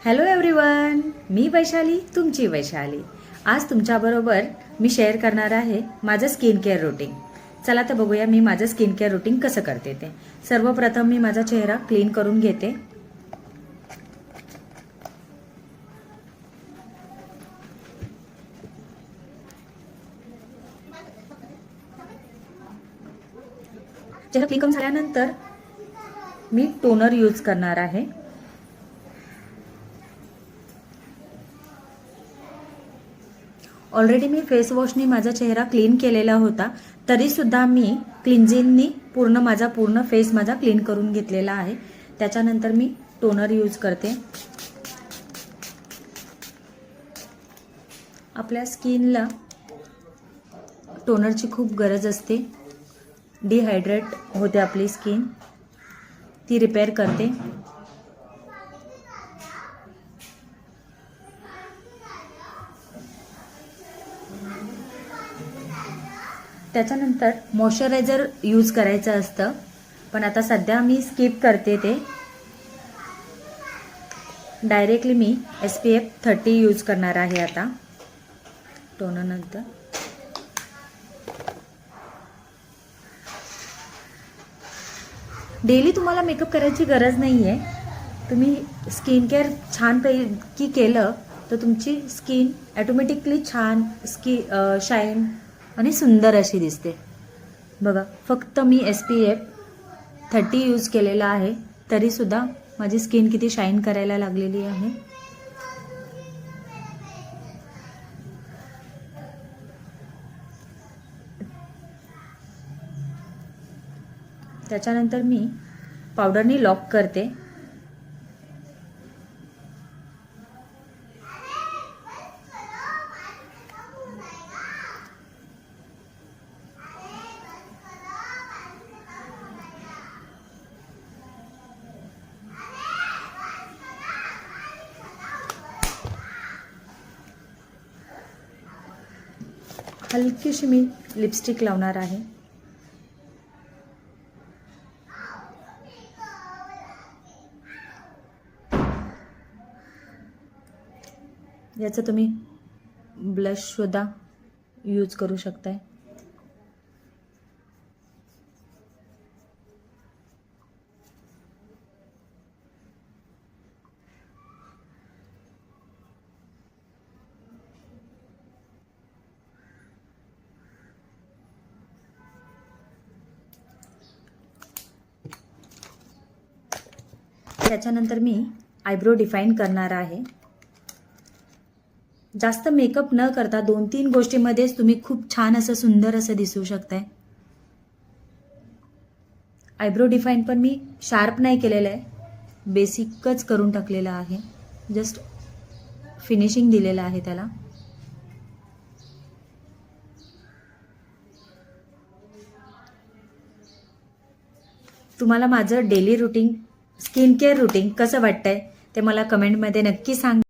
Hello everyone, मी वैशाली, तुमची वैशाली. आज तुमच्याबरोबर मी शेअर करणार आहे माझं स्किन केअर रुटीन. चला तर बघूया मी माझं स्किन केअर रुटीन कसं करते ते. सर्वप्रथम मी माझा चेहरा क्लीन करून घेते. चेहरा क्लीन करून झाल्यानंतर मी टोनर यूज करणार आहे. ऑलरेडी मी फेस वॉशनी माझा चेहरा क्लीन केलेला होता, तरी सुद्धा मी क्लिन्झिंगनी पूर्ण फेस माझा क्लीन करून घेतलेला आहे. त्याच्यानंतर मी टोनर यूज करते. आपल्या स्किनला टोनरची खूप गरज असते. डिहायड्रेट होते आपली स्किन, ती रिपेअर करते. त्याच्यानंतर मॉइश्चरायझर यूज करायचं असतं, पण आता सध्या मी स्किप करते ते. डायरेक्टली मी SPF 30 यूज करणार आहे आता टोनर नंतर. डेली तुम्हाला मेकअप करायची गरज नाही आहे. तुम्ही स्किन केअर छानपैकी केलं तर तुमची स्किन ॲटोमॅटिकली छान शाईन आणि सुंदर अशी दिसते. बघा, फक्त मी SPF 30 यूज केलेला आहे, तरीसुद्धा माझी स्किन किती शाईन करायला लागलेली आहे. त्याच्यानंतर मी पावडरनी लॉक करते. हलकीशी मी लिपस्टिक लावणार आहे. याचं तुम्ही ब्लश सुद्धा यूज करू शकताय. त्याच्यानंतर मी आयब्रो डिफाईन करणार आहे. जास्त मेकअप न करता 2-3 गोष्टीमध्येच तुम्ही खूप छान असं सुंदर असं दिसू शकताय. आयब्रो डिफाईन पण मी शार्प नाही केलेलं आहे, बेसिकच करून टाकलेलं आहे. जस्ट फिनिशिंग दिलेलं आहे त्याला. तुम्हाला माझं daily routine skin care routine कसं वाटतंय ते मला कमेंटमध्ये नक्की सांगा.